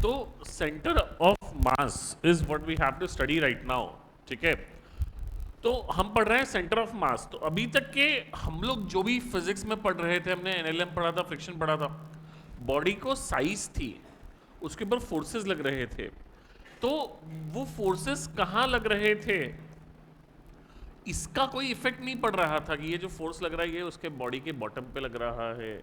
तो centre of mass is what we have to study right now. ठीक है, तो हम पढ़ रहे हैं सेंटर ऑफ मास। तो अभी तक के हम लोग जो भी फिजिक्स में पढ़ रहे थे, हमने एनएलएम पढ़ा था, फ्रिक्शन पढ़ा था, बॉडी को साइज थी, उसके ऊपर फोर्सेस लग रहे थे। तो वो फोर्सेस कहाँ लग रहे थे, इसका कोई इफेक्ट नहीं पड़ रहा था कि ये जो फोर्स लग रहा है ये उसके बॉडी के बॉटम पे लग रहा है,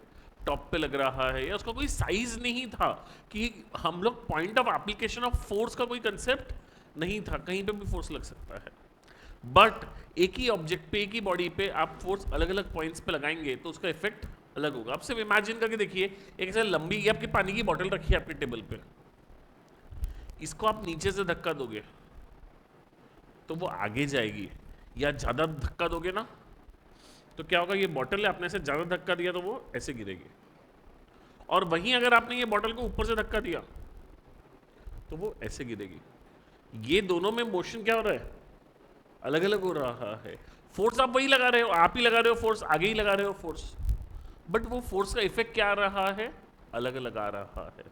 टॉप पे लग रहा है, या उसका कोई साइज नहीं था कि हम लोग point of application of force का कोई कंसेप्ट नहीं था, कहीं पे भी फोर्स लग सकता है। बट एक ही ऑब्जेक्ट पे, एक ही बॉडी पे आप फोर्स अलग अलग पॉइंट्स पे लगाएंगे तो उसका इफेक्ट अलग होगा। आप सिर्फ इमेजिन करके देखिए, एक ऐसे लंबी ये आपकी पानी की बोतल रखी है आपके टेबल पे, इसको आप नीचे से धक्का दोगे तो वो आगे जाएगी, या ज्यादा धक्का दोगे ना तो क्या होगा, ये बॉटल है, आपने से ज्यादा धक्का दिया तो वो ऐसे गिरेगी। और वहीं अगर आपने ये बॉटल को ऊपर से धक्का दिया तो वो ऐसे गिरेगी। ये दोनों में मोशन क्या हो रहा है, अलग अलग हो रहा है। फोर्स आप वही लगा रहे हो, आप ही लगा रहे हो फोर्स, आगे ही लगा रहे हो फोर्स, बट वो फोर्स का इफेक्ट क्या आ रहा है, अलग अलग आ रहा है।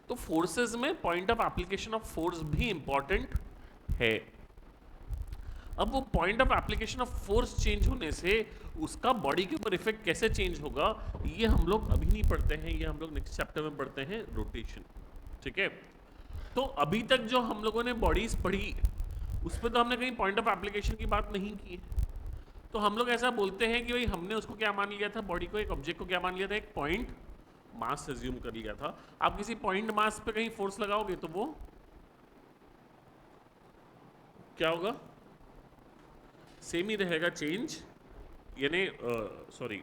तो फोर्सेस में point of application of force भी इंपॉर्टेंट है। अब वो point of application of force change होने से उसका बॉडी के ऊपर इफेक्ट कैसे चेंज होगा, ये हम लोग अभी नहीं पढ़ते हैं, ये हम लोग नेक्स्ट चैप्टर में पढ़ते हैं, रोटेशन। ठीक है, तो अभी तक जो हम लोगों ने बॉडीज पढ़ी उस पर तो हमने कहीं पॉइंट ऑफ एप्लीकेशन की बात नहीं की। तो हम लोग ऐसा बोलते हैं कि भाई हमने उसको क्या मान लिया था, बॉडी को, एक ऑब्जेक्ट को क्या मान लिया था, एक पॉइंट मास एज्यूम कर लिया था। आप किसी पॉइंट मास पे कहीं फोर्स लगाओगे तो वो क्या होगा, सेम ही रहेगा, चेंज यानी सॉरी,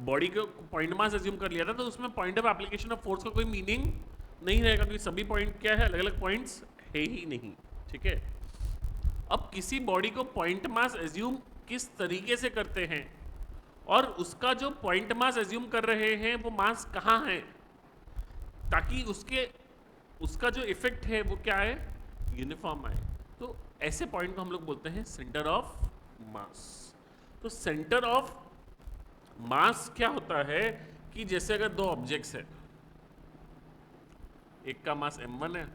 बॉडी को पॉइंट मास एज्यूम कर लिया था तो उसमें point of application of force का कोई मीनिंग नहीं रहेगा, क्योंकि सभी पॉइंट क्या है, अलग अलग पॉइंट्स है ही नहीं। ठीक है, अब किसी बॉडी को पॉइंट मास एज्यूम किस तरीके से करते हैं, और उसका जो पॉइंट मास एज्यूम कर रहे हैं वो मास कहाँ है, ताकि उसके उसका जो इफेक्ट है वो क्या है, यूनिफॉर्म आए। तो ऐसे पॉइंट को हम लोग बोलते हैं सेंटर ऑफ मास। तो सेंटर ऑफ मास क्या होता है कि जैसे अगर दो ऑब्जेक्ट्स है, एक का मास m1 है,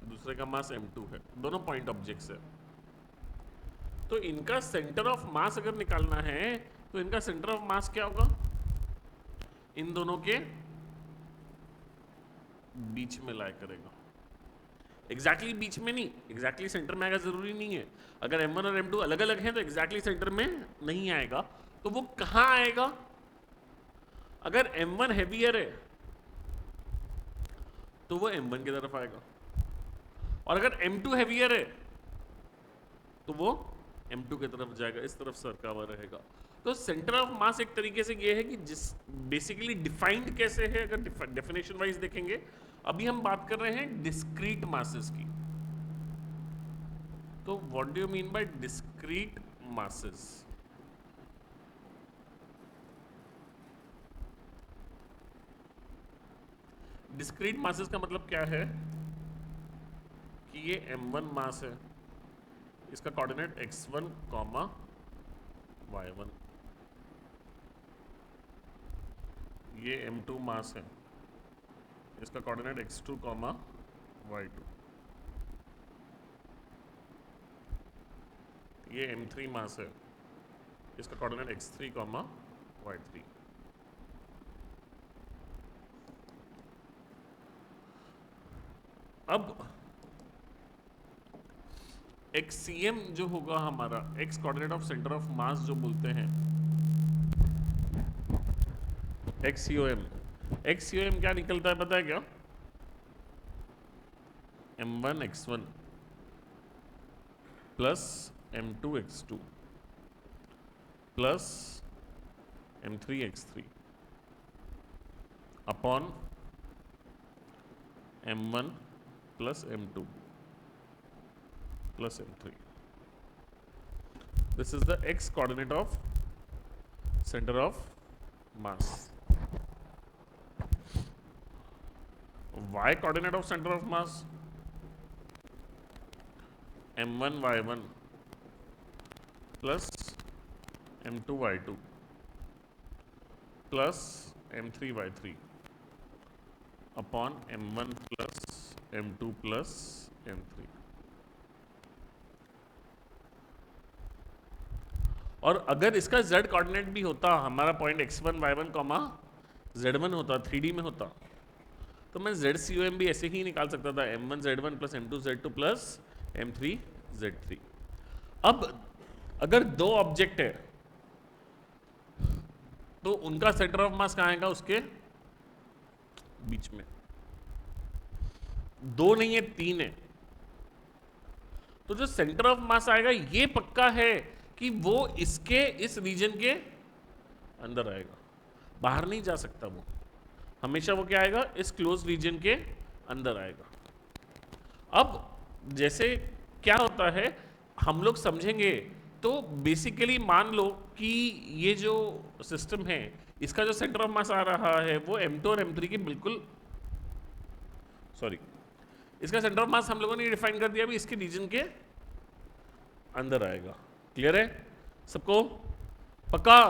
दूसरे का मास m2 है, दोनों पॉइंट ऑब्जेक्ट्स है, तो इनका सेंटर ऑफ मास अगर निकालना है तो इनका सेंटर ऑफ मास क्या होगा, इन दोनों के बीच में लाया करेगा। एग्जैक्टली बीच में नहीं, एग्जैक्टली सेंटर में आएगा जरूरी नहीं है। अगर m1 और m2 अलग अलग हैं तो एग्जैक्टली सेंटर में नहीं आएगा, तो वो कहां आएगा, अगर m1 हैवियर है तो वो m1 की तरफ आएगा, और अगर m2 हैवियर है तो वो m2 की तरफ जाएगा, इस तरफ सरका हुआ रहेगा। तो सेंटर ऑफ मास एक तरीके से ये है कि जिस बेसिकली डिफाइंड कैसे है, अगर डेफिनेशन वाइज देखेंगे, अभी हम बात कर रहे हैं डिस्क्रीट मासेस की। तो what do you mean by discrete masses, discrete masses का मतलब क्या है कि ये m1 मास है, इसका कोऑर्डिनेट x1 कॉमा y1, ये m2 मास है, इसका कोऑर्डिनेट x2 कॉमा y2, ये m3 मास है, इसका कोऑर्डिनेट x3 कॉमा y3। अब xcm जो होगा हमारा, x coordinate of centre of मास जो बोलते हैं, xcom क्या निकलता है पता है क्या, m1 x1 plus m2 x2 plus m3 x3 upon m1 plus m2 plus m3। This is the x coordinate of centre of mass. y coordinate of centre of mass m1 y1 plus m2 y2 plus m3 y3 upon m1 plus m2 plus m3। और अगर इसका z coordinate भी होता, हमारा point x1 y1 comma z1 होता, 3D में होता, तो मैं ZCOM भी ऐसे ही निकाल सकता था, m1 z1 plus m2 z2 plus m3 z3। अब अगर दो ऑब्जेक्ट है तो उनका सेंटर ऑफ मास कहाँ आएगा? उसके बीच में। दो नहीं है, तीन है, तो जो सेंटर ऑफ मास आएगा ये पक्का है कि वो इसके इस रीजन के अंदर आएगा, बाहर नहीं जा सकता वो, हमेशा वो क्या आएगा? इस क्लोज रीजन के अंदर आएगा। अब जैसे क्या होता है हम लोग समझेंगे, तो बेसिकली मान लो कि ये जो सिस्टम है इसका जो सेंटर ऑफ मास आ रहा है वो m2 और m3 की बिल्कुल, सॉरी, इसका सेंटर ऑफ मास हम लोगों ने डिफाइन कर दिया, अभी इसके रीजन के अंदर आएगा। क्लियर है सबको? पक्का?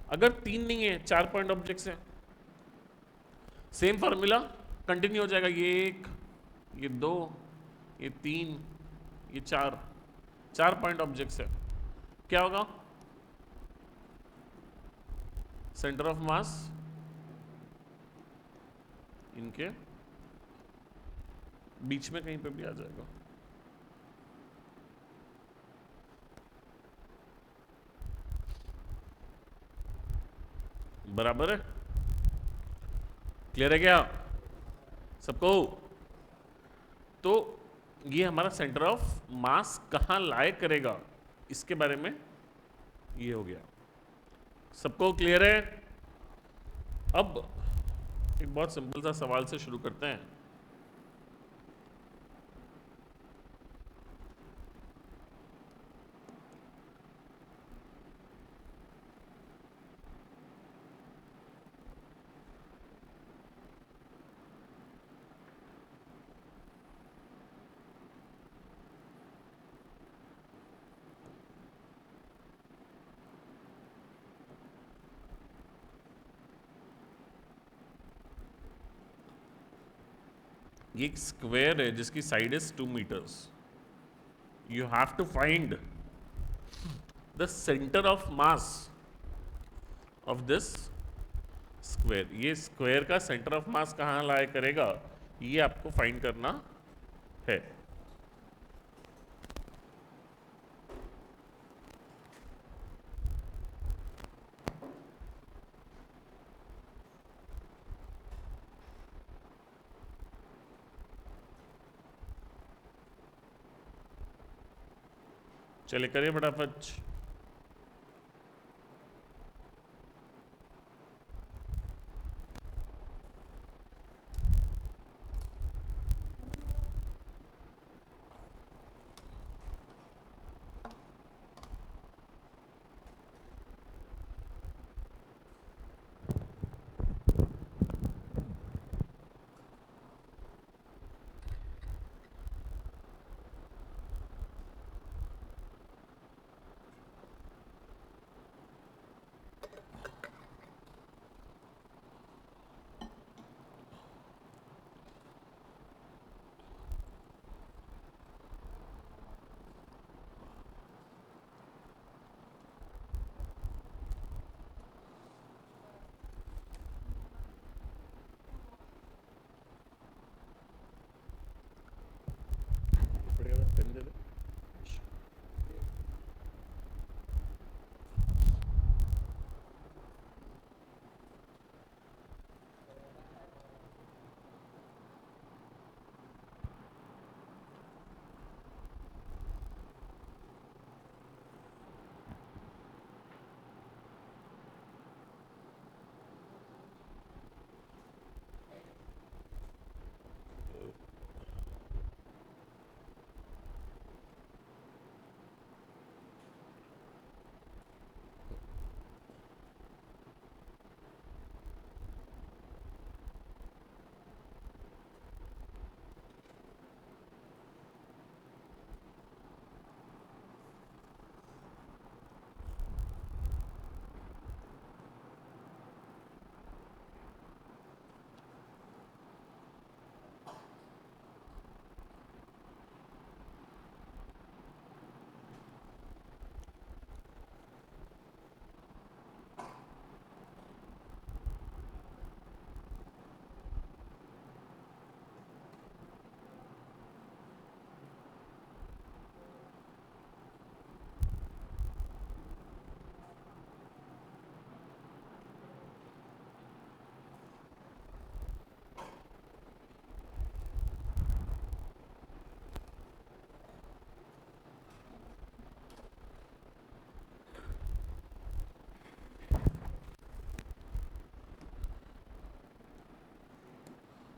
अगर तीन नहीं है, 4 पॉइंट ऑब्जेक्ट्स हैं, सेम फार्मूला कंटिन्यू हो जाएगा, ये एक, ये दो, ये तीन, ये चार, 4 पॉइंट ऑब्जेक्ट्स है, क्या होगा? सेंटर ऑफ मास इनके बीच में कहीं पे भी आ जाएगा। बराबर है? क्लियर है क्या सबको? तो ये हमारा सेंटर ऑफ मास कहां लाए करेगा, इसके बारे में ये हो गया। सबको क्लियर है? अब एक बहुत सिंपल सा सवाल से शुरू करते हैं। ये एक स्क्वायर है जिसकी side is 2 metres. You have to find the centre of mass of this square. ये स्क्वायर का सेंटर ऑफ मास कहाँ लाया करेगा, ये आपको फाइंड करना है। चलिए करिए फटाफट।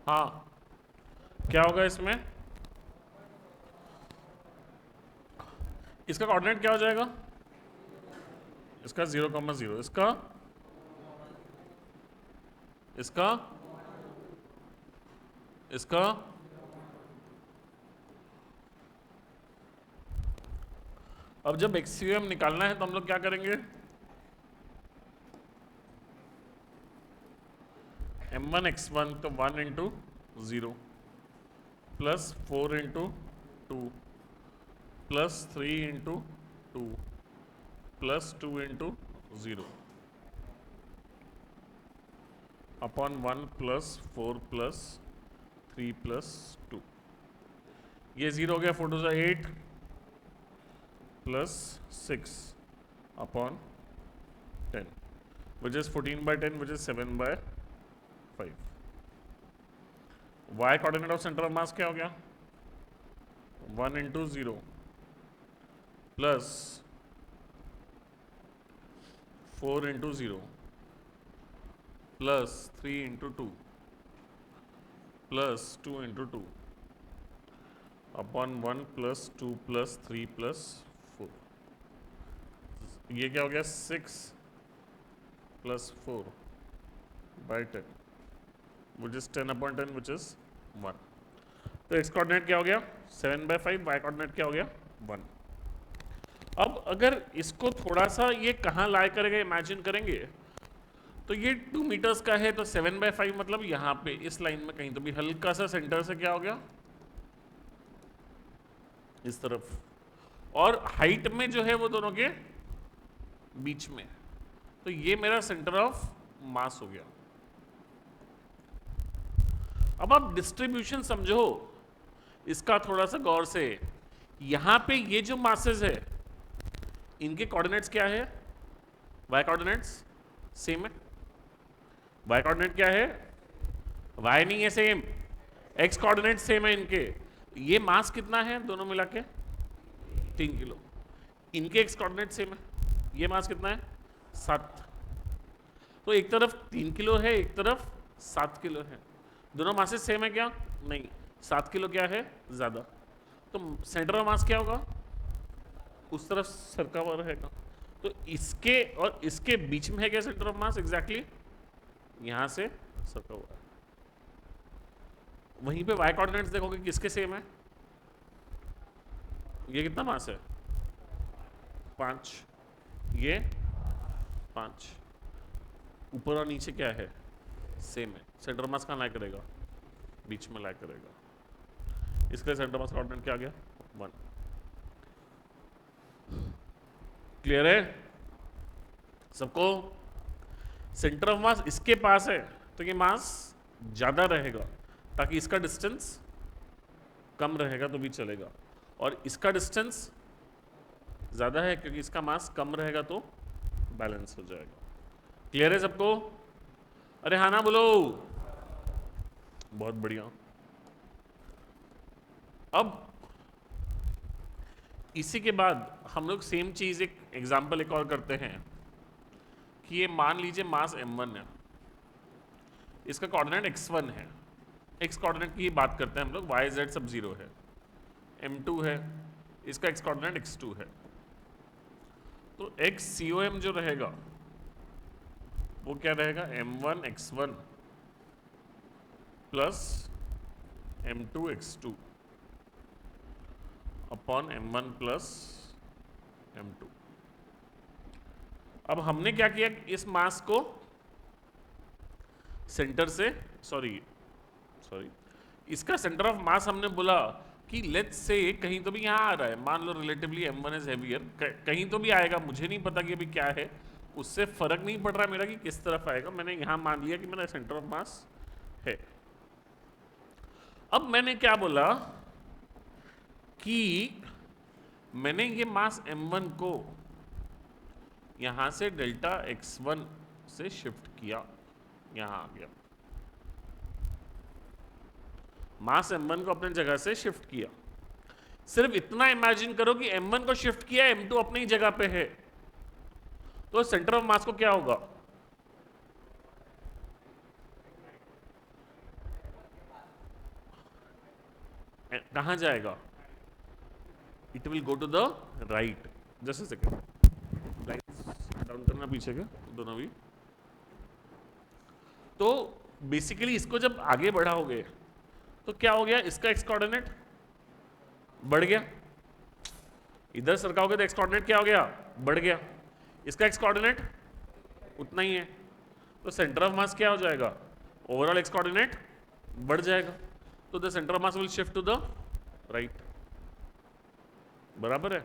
हाँ, क्या होगा इसमें? इसका कोऑर्डिनेट क्या हो जाएगा? इसका 0,0, इसका इसका इसका अब जब एक्सयूएम निकालना है तो हम लोग क्या करेंगे? m1 x1 तो 1 into 0 plus 4 into 2 plus 3 into 2 plus 2 into 0 upon 1 plus 4 plus 3 plus 2। ये 0 हो गया, 4 2 8 plus 6 upon 10 which is 14/10 which is 7/5। y coordinate of centre of mass क्या हो गया? 1 into 0 plus 4 into 0 plus 3 into 2 plus 2 into 2 upon 1 plus 2 plus 3 plus 4। ये क्या हो गया? 6 plus 4/10 which is 10/10 which is 1। तो एक्स कोऑर्डिनेट क्या हो गया? 7/5। वाई कोऑर्डिनेट क्या हो गया? 1। अब अगर इसको थोड़ा सा ये कहाँ लाई करेगा इमेजिन करेंगे तो ये 2 मीटर्स का है तो 7/5 मतलब यहाँ पे इस लाइन में कहीं तो भी हल्का सा सेंटर से क्या हो गया? इस तरफ, और हाइट में जो है वो दोनों के बीच में, तो ये मेरा सेंटर ऑफ मास हो गया। अब आप डिस्ट्रीब्यूशन समझो इसका थोड़ा सा गौर से। यहां पे ये जो मासेस है इनके कोऑर्डिनेट्स क्या है? वाई कोऑर्डिनेट्स सेम है। वाई कोऑर्डिनेट क्या है? वाई नहीं है सेम, एक्स कोऑर्डिनेट सेम है इनके। ये मास कितना है दोनों मिला के? 3 किलो। इनके एक्स कोऑर्डिनेट सेम है, ये मास कितना है? 7। तो एक तरफ 3 किलो है, एक तरफ 7 किलो है। दोनों मासेस सेम है क्या? नहीं, 7 किलो क्या है ज़्यादा। तो सेंटर ऑफ मास क्या होगा? उस तरफ सरका हुआ रहेगा। तो इसके और इसके बीच में है क्या सेंटर ऑफ मास? एग्जैक्टली यहां से सरका हुआ है। वहीं पे वाई कोऑर्डिनेट्स देखोगे किसके सेम है? ये कितना मास है? 5। ये 5। ऊपर और नीचे क्या है? सेम है। सेंटर मास कहाँ लाई करेगा? बीच में लाई करेगा। इसका सेंटर मास कोऑर्डिनेट क्या आ गया? 1। क्लियर है सबको? सेंटर ऑफ मास इसके पास है तो ये मास ज्यादा रहेगा, ताकि इसका डिस्टेंस कम रहेगा तो भी चलेगा, और इसका डिस्टेंस ज्यादा है क्योंकि इसका मास कम रहेगा तो बैलेंस हो जाएगा। क्लियर है सबको? अरे हाँ ना बोलो। बहुत बढ़िया। अब इसी के बाद हम लोग सेम चीज एक एग्जांपल एक और करते हैं कि ये मान लीजिए मास m1 है, इसका कोऑर्डिनेट x1 है। x कोऑर्डिनेट की बात करते हैं हम लोग, y z सब 0 है। m2 है, इसका x कोऑर्डिनेट x2 है। तो XCOM जो रहेगा वो क्या रहेगा? m1 x1 plus m2 x2 upon m1 plus m2। अब हमने क्या किया? इस मास को सेंटर से सॉरी इसका सेंटर ऑफ मास हमने बोला कि लेट्स से कहीं तो भी यहाँ आ रहा है, मान लो रिलेटिवली m1 इज हेवियर, कहीं तो भी आएगा, मुझे नहीं पता कि अभी क्या है, उससे फर्क नहीं पड़ रहा मेरा कि किस तरफ आएगा। मैंने यहां मान लिया कि मेरा सेंटर ऑफ मास है। अब मैंने क्या बोला कि मैंने ये मास m1 को यहां से डेल्टा x1 से शिफ्ट किया, यहां आ गया। मास m1 को अपने जगह से शिफ्ट किया। सिर्फ इतना इमेजिन करो कि m1 को शिफ्ट किया, m2 अपनी जगह पे है, तो सेंटर ऑफ मास को क्या होगा? कहां जाएगा? It will go to the right. Just a second, lights down करना पीछे के दोनों भी। तो बेसिकली इसको जब आगे बढ़ाओगे तो क्या हो गया, इसका एक्स कोऑर्डिनेट बढ़ गया, इधर सरकाओगे तो एक्स कोऑर्डिनेट क्या हो गया, बढ़ गया, इसका एक्स कोऑर्डिनेट उतना ही है, तो सेंटर ऑफ मास क्या हो जाएगा, ओवरऑल एक्स कोऑर्डिनेट बढ़ जाएगा, तो the centre of mass will shift to the right. बराबर है।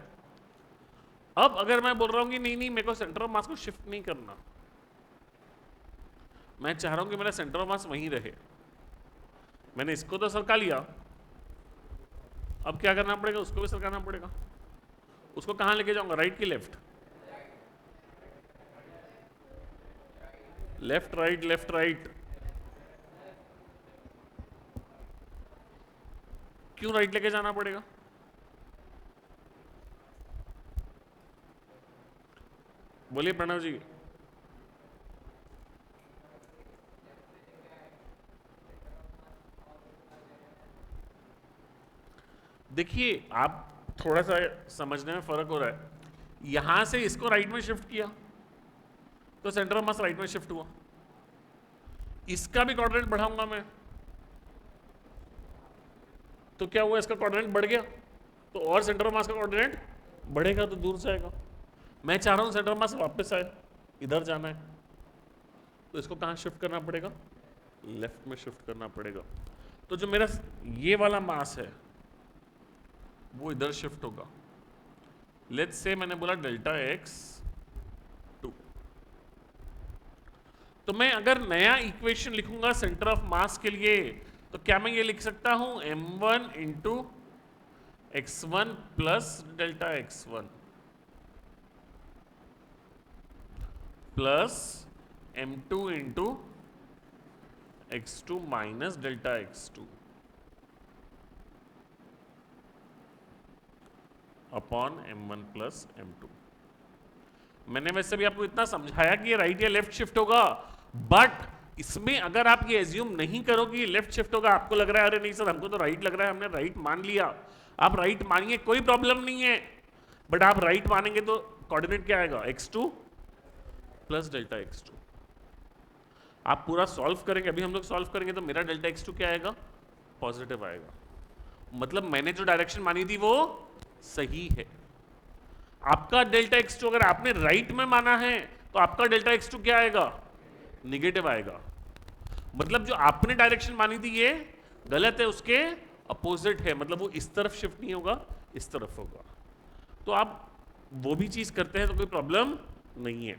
अब अगर मैं बोल रहा हूं कि नहीं नहीं मेरे को सेंटर ऑफ मास को शिफ्ट नहीं करना, मैं चाह रहा हूं कि मेरा सेंटर ऑफ मास वहीं रहे, मैंने इसको तो सरका लिया, अब क्या करना पड़ेगा, उसको भी सरकाना पड़ेगा। उसको कहां लेके जाऊंगा, राइट की left? Left right left right. क्यों राइट लेके जाना पड़ेगा? बोलिए प्रणव जी। देखिए आप थोड़ा सा समझने में फर्क हो रहा है, यहां से इसको राइट में शिफ्ट किया तो सेंटर ऑफ मास राइट में शिफ्ट हुआ, इसका भी कोऑर्डिनेट बढ़ाऊंगा मैं तो क्या हुआ, इसका कोऑर्डिनेट बढ़ गया, तो और सेंटर ऑफ मास का कोऑर्डिनेट बढ़ेगा तो दूर जाएगा। मैं चाह रहा हूं सेंटर ऑफ मास वापस आए, इधर जाना है, तो इसको कहां शिफ्ट करना पड़ेगा, लेफ्ट में शिफ्ट करना पड़ेगा। तो जो मेरा ये वाला मास है वो इधर शिफ्ट होगा। लेट्स से मैंने बोला डेल्टा एक्स 2, तो मैं अगर नया इक्वेशन लिखूंगा सेंटर ऑफ मास के लिए तो क्या मैं ये लिख सकता हूं, m1 into x1 plus delta x1 plus m2 into x2 minus delta x2 upon m1 plus m2। मैंने वैसे भी आपको इतना समझाया कि ये राइट या लेफ्ट शिफ्ट होगा, बट इसमें अगर आप ये एज्यूम नहीं करोगे लेफ्ट शिफ्ट होगा, आपको लग रहा है अरे नहीं सर हमको तो राइट लग रहा है, हमने राइट मान लिया, आप राइट मानिए कोई प्रॉब्लम नहीं है, बट आप राइट मानेंगे तो कोऑर्डिनेट क्या आएगा, x2 प्लस डेल्टा x2। आप पूरा सॉल्व करेंगे, अभी हम लोग सॉल्व करेंगे तो मेरा डेल्टा x2 क्या आएगा, पॉजिटिव आएगा, मतलब मैंने जो डायरेक्शन मानी थी वो सही है। आपका डेल्टा x2 अगर आपने राइट में माना है तो आपका डेल्टा x2 क्या आएगा, निगेटिव आएगा, मतलब जो आपने डायरेक्शन मानी थी ये गलत है, उसके अपोजिट है, मतलब वो इस तरफ शिफ्ट नहीं होगा, इस तरफ होगा। तो आप वो भी चीज करते हैं तो कोई प्रॉब्लम नहीं है।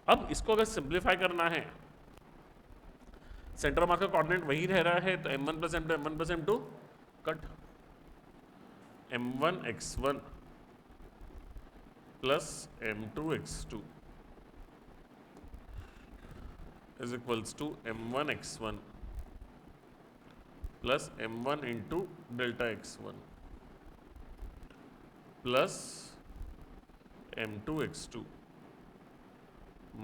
अब इसको अगर सिंप्लीफाई करना है, सेंटर ऑफ मास का कोऑर्डिनेट वही रह रहा है, तो m1 plus m2 m1 plus m2 cut, m1 x1 plus m2 x2 is equals to m1 x1 plus m1 into delta x1 plus m2 x2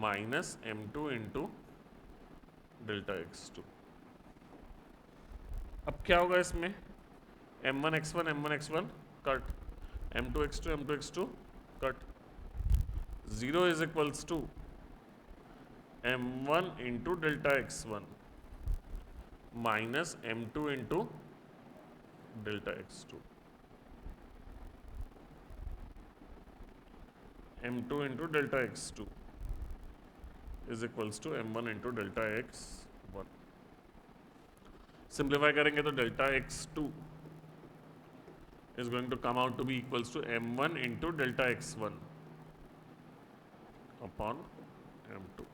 minus m2 into delta x2। अब क्या होगा इसमें, m1 x1 कट, m2 x2 कट, 0 is equals to m1 into delta x1 minus m2 into delta x2, m2 into delta x2 is equals to m1 into delta x1। Simplify करेंगे तो delta x2 is going to come out to be equals to m1 into delta x1 upon m2।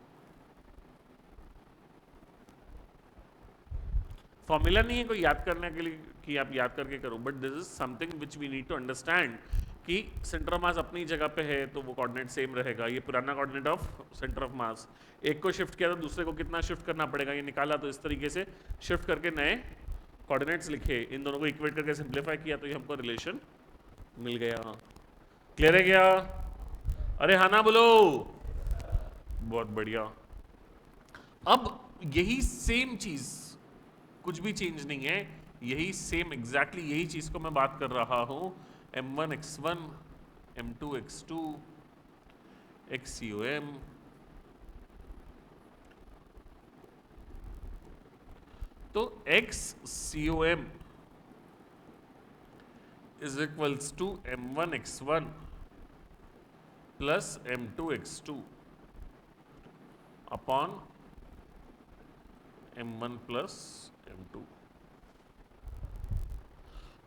Formula नहीं है कोई याद करने के लिए कि आप याद करके करो, but this is something which we need to understand कि सेंटर ऑफ मास अपनी जगह पे है तो वो कोऑर्डिनेट सेम रहेगा। ये पुराना कोऑर्डिनेट ऑफ सेंटर ऑफ मास, एक को शिफ्ट किया तो दूसरे को कितना शिफ्ट करना पड़ेगा ये निकाला, तो इस तरीके से शिफ्ट करके नए कोऑर्डिनेट्स लिखे, इन दोनों को इक्वेट करके सिंप्लीफाई किया तो ये हमको रिलेशन मिल गया। क्लियर है क्या? अरे हाँ ना बोलो, बहुत बढ़िया। अब यही सेम चीज, कुछ भी चेंज नहीं है, यही सेम एग्जैक्टली यही चीज को मैं बात कर रहा हूं। m1 x1 m2 x2 xcom, तो xcom is equals to m1 x1 plus m2 x2 upon m1 plus m2।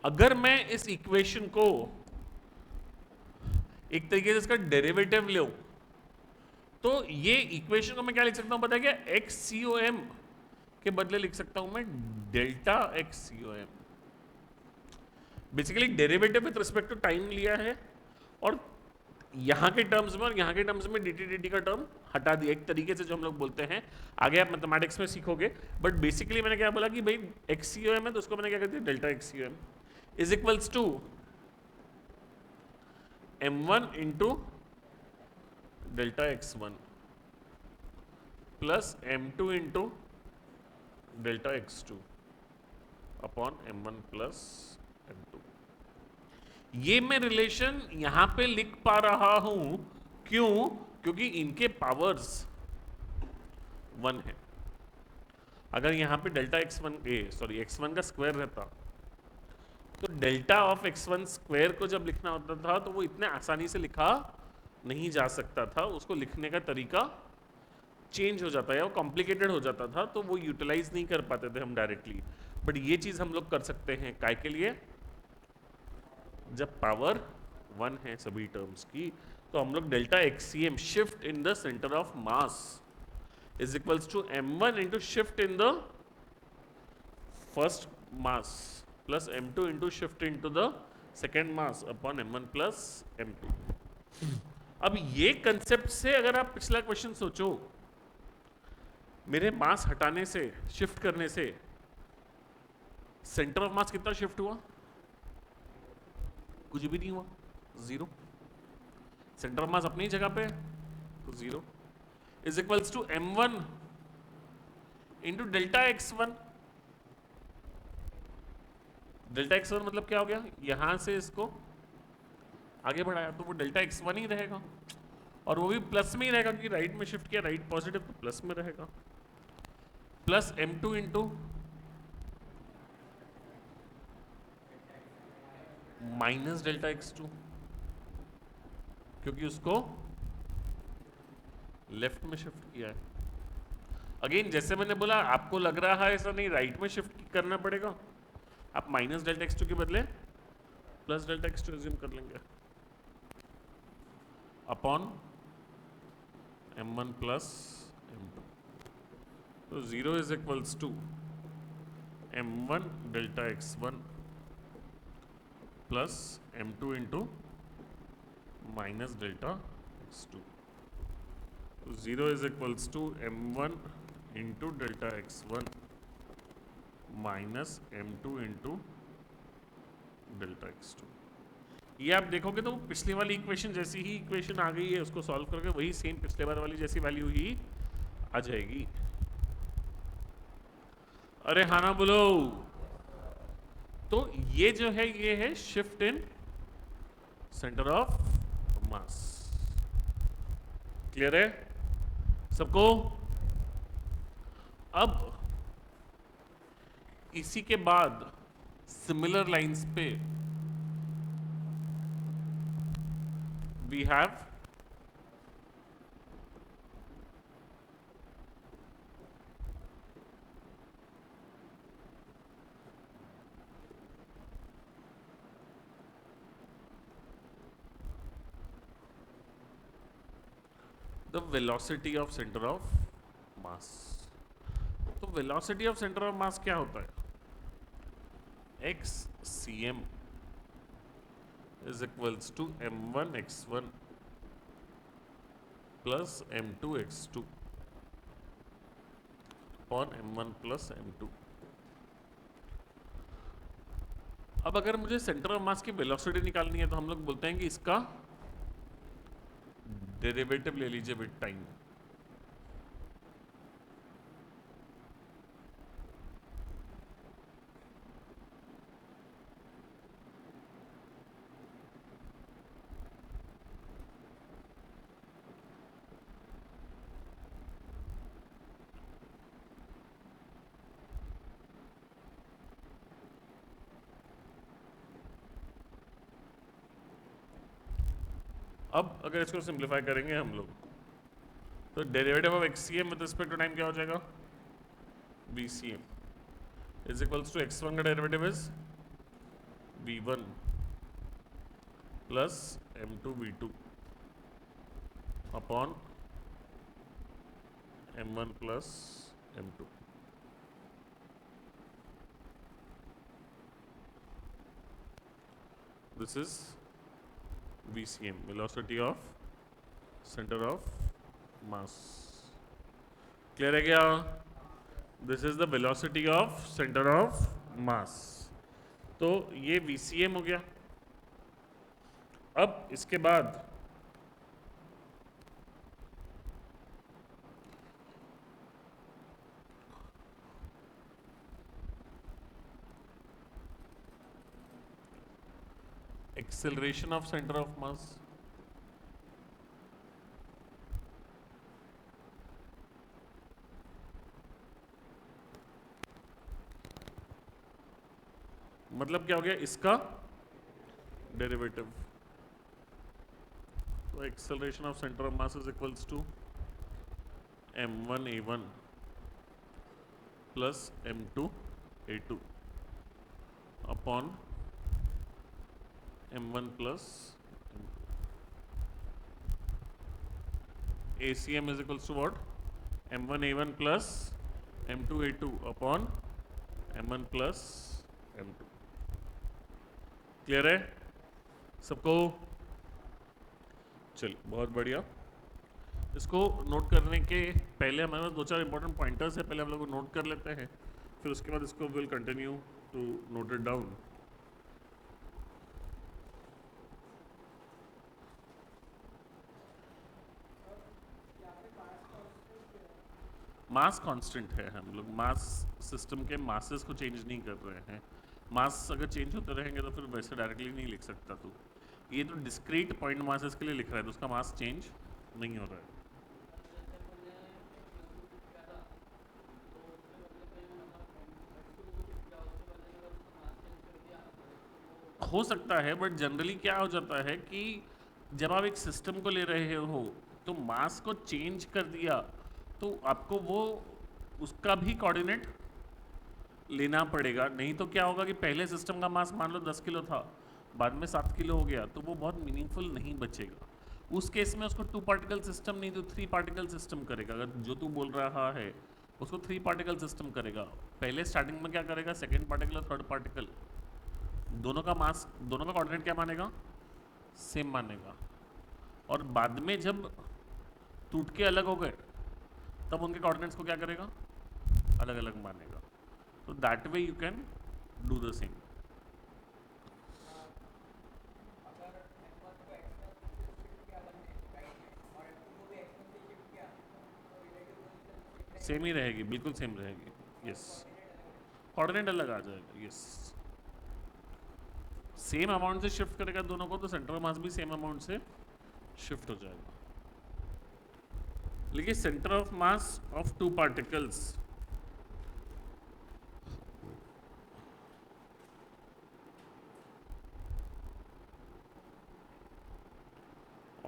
अगर मैं इस इक्वेशन को एक तरीके से इसका डेरिवेटिव लूं, तो ये इक्वेशन को मैं क्या लिख सकता हूं पता है क्या? xcom के बदले लिख सकता हूं मैं delta xcom। Basically derivative with respect to time लिया है और यहां के टर्म्स में और यहां के टर्म्स में dt का टर्म हटा दिया, एक तरीके से जो हम लोग बोलते हैं। आगे आप मैथमेटिक्स में सीखोगे, बट बेसिकली मैंने क्या बोला कि भाई xcom है तो उसको मैंने क्या कर दिया delta xcom is equals to m1 into delta x1 plus m2 into delta x2 upon m1 plus m2। ये मैं रिलेशन यहां पे लिख पा रहा हूं, क्यों? क्योंकि इनके पावर्स 1 है। अगर यहां पे डेल्टा x1 का स्क्वायर रहता, तो डेल्टा ऑफ x1 स्क्वायर को जब लिखना होता था तो वो इतने आसानी से लिखा नहीं जा सकता था, उसको लिखने का तरीका चेंज हो जाता है, वो कॉम्प्लिकेटेड हो जाता था, तो वो यूटिलाइज नहीं कर पाते थे हम डायरेक्टली। बट ये चीज हम लोग कर सकते हैं, काय के लिए? जब पावर 1 है सभी टर्म्स की, तो हम लोग delta xcm shift in the centre of mass is equals to m1 into shift in the first mass plus m2 into shift into the second mass upon m1 plus m2। अब ये concept से अगर आप पिछला question सोचो, मेरे मास हटाने से, शिफ्ट करने से सेंटर ऑफ मास कितना शिफ्ट हुआ? कुछ भी नहीं हुआ, 0। सेंटर ऑफ मास अपनी जगह पे है तो 0 is equals to m1 into delta x1। Delta x1 मतलब क्या हो गया? यहां से इसको आगे बढ़ाया तो वो डेल्टा x1 ही रहेगा, और वो भी प्लस में ही रहेगा क्योंकि राइट में शिफ्ट किया, राइट पॉजिटिव तो प्लस में रहेगा, plus m2 into minus delta x2 क्योंकि उसको लेफ्ट में शिफ्ट किया है। अगेन जैसे मैंने बोला, आपको लग रहा है ऐसा नहीं, राइट में शिफ्ट करना पड़ेगा। आप माइनस डेल्टा x2 के बदले प्लस डेल्टा x2 एज्यूम कर लेंगे अपॉन m1 प्लस m2। तो 0 is equals to m1 delta x1 plus m2 into minus delta x2। तो 0 is equals to m1 into delta x1 minus m2 into delta x2। ये आप देखोगे तो पिछली वाली इक्वेशन जैसी ही इक्वेशन आ गई है, उसको सॉल्व करके वही सेम पिछले बार वाली जैसी वैल्यू ही आ जाएगी। अरे हाँ ना बोलो। तो ये जो है ये है shift in centre of mass. Clear है सबको? अब इसी के बाद सिमिलर लाइंस पे we have the velocity of centre of mass. तो velocity of centre of mass क्या होता है? xcm is equals to m1 x1 plus m2 x2 upon m1 plus m2। अब अगर मुझे सेंटर ऑफ मास की वेलोसिटी निकालनी है तो हम लोग बोलते हैं कि इसका डेरिवेटिव ले लीजिए विद टाइम। अब अगर इसको सिंप्लीफाई करेंगे हम लोग, तो derivative of x c m with respect to time क्या हो जाएगा, v c m is equals to x one का derivative is v one plus m two v two upon m one plus m two. This is VCM, velocity of center of mass. Clear है क्या? This is the velocity of center of mass. तो ये VCM हो गया. अब इसके बाद acceleration of center of mass. मतलब क्या हो गया इसका डेरिवेटिव. तो acceleration of center of mass is equals to m1 a1 plus m2 a2 upon m1 plus m2. ACM is equals to what? m1 a1 plus m2 a2 upon m1 plus m2. Clear है सबको? चलिए बहुत बढ़िया. इसको note करने के पहले हमारे पास दो चार इंपॉर्टेंट पॉइंटर्स है, पहले हम लोग नोट कर लेते हैं, फिर उसके बाद इसको will continue to note it down. Mass constant है, हम लोग मास सिस्टम के मासेस को चेंज नहीं कर रहे हैं. मास अगर चेंज होते रहेंगे तो फिर वैसे डायरेक्टली नहीं लिख सकता. तो ये तो डिस्क्रीट पॉइंट मासेस के लिए लिख रहा है, तो उसका मास चेंज नहीं हो रहा है. हो सकता है, बट जनरली क्या हो जाता है कि जब आप एक सिस्टम को ले रहे हो तो मास को चेंज कर दिया तो आपको वो उसका भी कोऑर्डिनेट लेना पड़ेगा. नहीं तो क्या होगा कि पहले सिस्टम का मास मान लो 10 किलो था, बाद में 7 किलो हो गया, तो वो बहुत मीनिंगफुल नहीं बचेगा. उस केस में उसको 2 पार्टिकल सिस्टम नहीं तो 3 पार्टिकल सिस्टम करेगा. अगर जो तू बोल रहा है उसको 3 पार्टिकल सिस्टम करेगा. पहले स्टार्टिंग में क्या करेगा, सेकेंड पार्टिकल और थर्ड पार्टिकल दोनों का मास, दोनों का कोऑर्डिनेट क्या मानेगा, सेम मानेगा. और बाद में जब टूट के अलग हो गए तब उनके कोऑर्डिनेट्स को क्या करेगा, अलग अलग मानेगा. तो that way you can do the same. Same ही रहेगी, बिल्कुल सेम रहेगी. यस, कोऑर्डिनेट अलग आ जाएगा. यस, सेम अमाउंट से शिफ्ट करेगा दोनों को, तो सेंटर ऑफ मास भी सेम अमाउंट से शिफ्ट हो जाएगा. देखिए centre of mass of 2 particles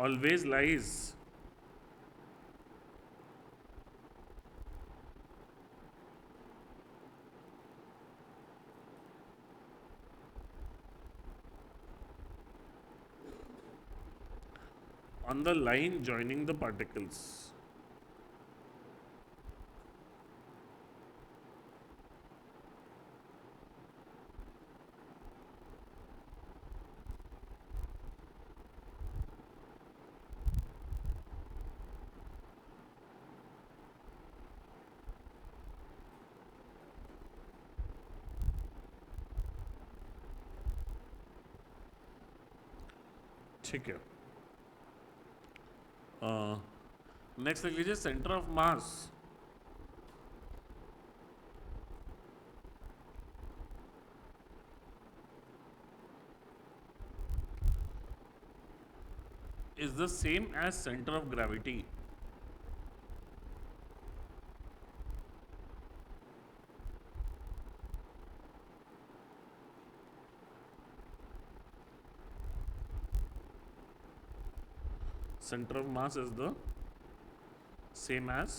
always lies on the line joining the particles. ठीक है. नेक्स्ट लिख लीजिए centre of mass is the same as center of gravity. center of mass is the same as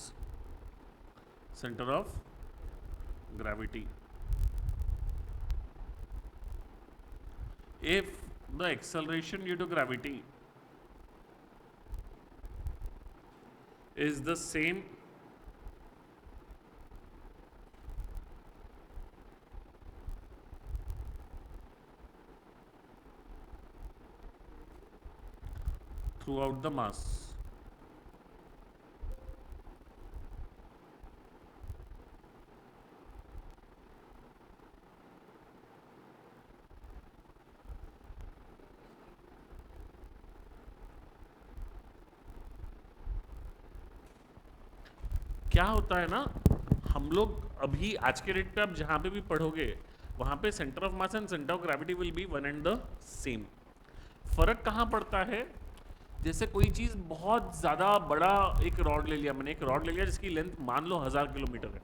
center of gravity. If the acceleration due to gravity is the same throughout the mass, क्या होता है ना, हम लोग अभी आज के date पे आप जहां पे भी पढ़ोगे वहां पे centre of mass and centre of gravity will be one and the same. फर्क कहां पड़ता है, जैसे कोई चीज बहुत ज्यादा बड़ा, एक रॉड ले लिया मैंने, एक रॉड ले लिया जिसकी लेंथ मान लो 1000 किलोमीटर है,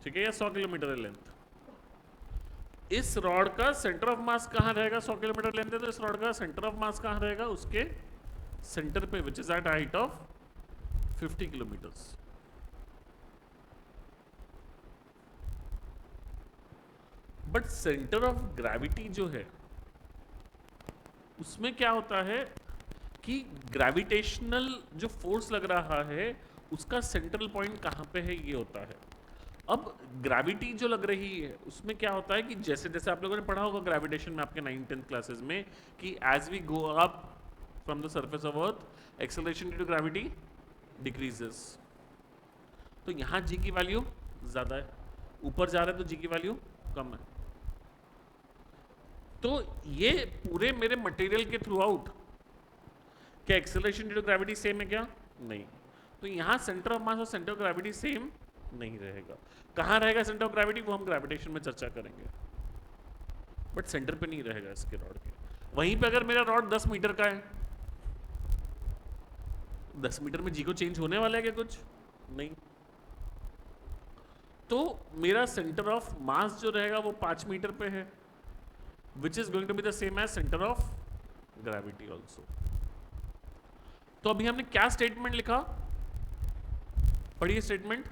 ठीक है, या 100 किलोमीटर है लेंथ. इस रॉड का सेंटर ऑफ मास कहां रहेगा, 100 किलोमीटर लेंथ है तो इस रॉड का सेंटर ऑफ मास कहां रहेगा, उसके सेंटर पे, which is at height of 50 kilometres. But centre of gravity जो है उसमें क्या होता है कि ग्रेविटेशनल जो फोर्स लग रहा है उसका सेंट्रल पॉइंट कहां पे है, ये होता है. अब ग्रेविटी जो लग रही है उसमें क्या होता है कि जैसे जैसे आप लोगों ने पढ़ा होगा ग्रेविटेशन में आपके 9th-10th क्लासेस में कि as we go up from the surface of earth acceleration due to gravity decreases. तो यहां जी की वैल्यू ज्यादा है, ऊपर जा रहे हैं तो जी की वैल्यू कम है. तो ये पूरे मेरे मटेरियल के थ्रू आउट क्या acceleration due to gravity same है क्या, नहीं. तो यहां सेंटर ऑफ मास और सेंटर ऑफ ग्रेविटी सेम नहीं रहेगा. कहां रहेगा सेंटर ऑफ ग्रेविटी, वो हम ग्रेविटेशन में चर्चा करेंगे, बट सेंटर पे नहीं रहेगा इसके रॉड के. वहीं पे अगर मेरा रॉड 10 मीटर का है, 10 मीटर में जी को चेंज होने वाला है क्या, कुछ नहीं. तो मेरा सेंटर ऑफ मास जो रहेगा वो 5 मीटर पे है, which is going to be the same as center of gravity also. तो अभी हमने क्या स्टेटमेंट लिखा, पढ़िए statement.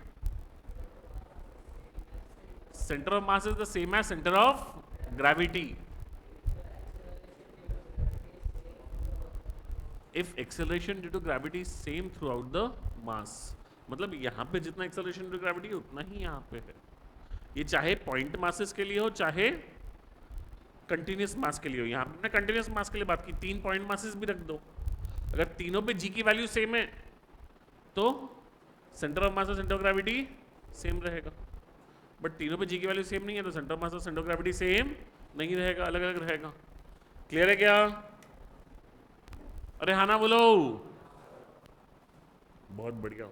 Centre of mass is the same as centre of gravity if acceleration due to gravity same throughout the mass. मतलब यहां पे जितना एक्सेलरेशन ड्यू टू ग्रेविटी उतना ही यहां पे है. ये चाहे पॉइंट मासेस के लिए हो चाहे कंटिन्यूस मास के लिए हो. यहां पे हमने कंटिन्यूस मास के लिए बात की, 3 पॉइंट मासेस भी रख दो, अगर तीनों पे जी की वैल्यू सेम है तो सेंटर ऑफ मास और सेंटर ऑफ ग्रेविटी सेम रहेगा. बट तीनों पे जी की वैल्यू सेम नहीं है तो सेंटर ऑफ मास और सेंटर ऑफ ग्रेविटी सेम नहीं रहेगा, अलग अलग रहेगा. क्लियर है क्या, अरे हाँ ना बोलो, बहुत बढ़िया.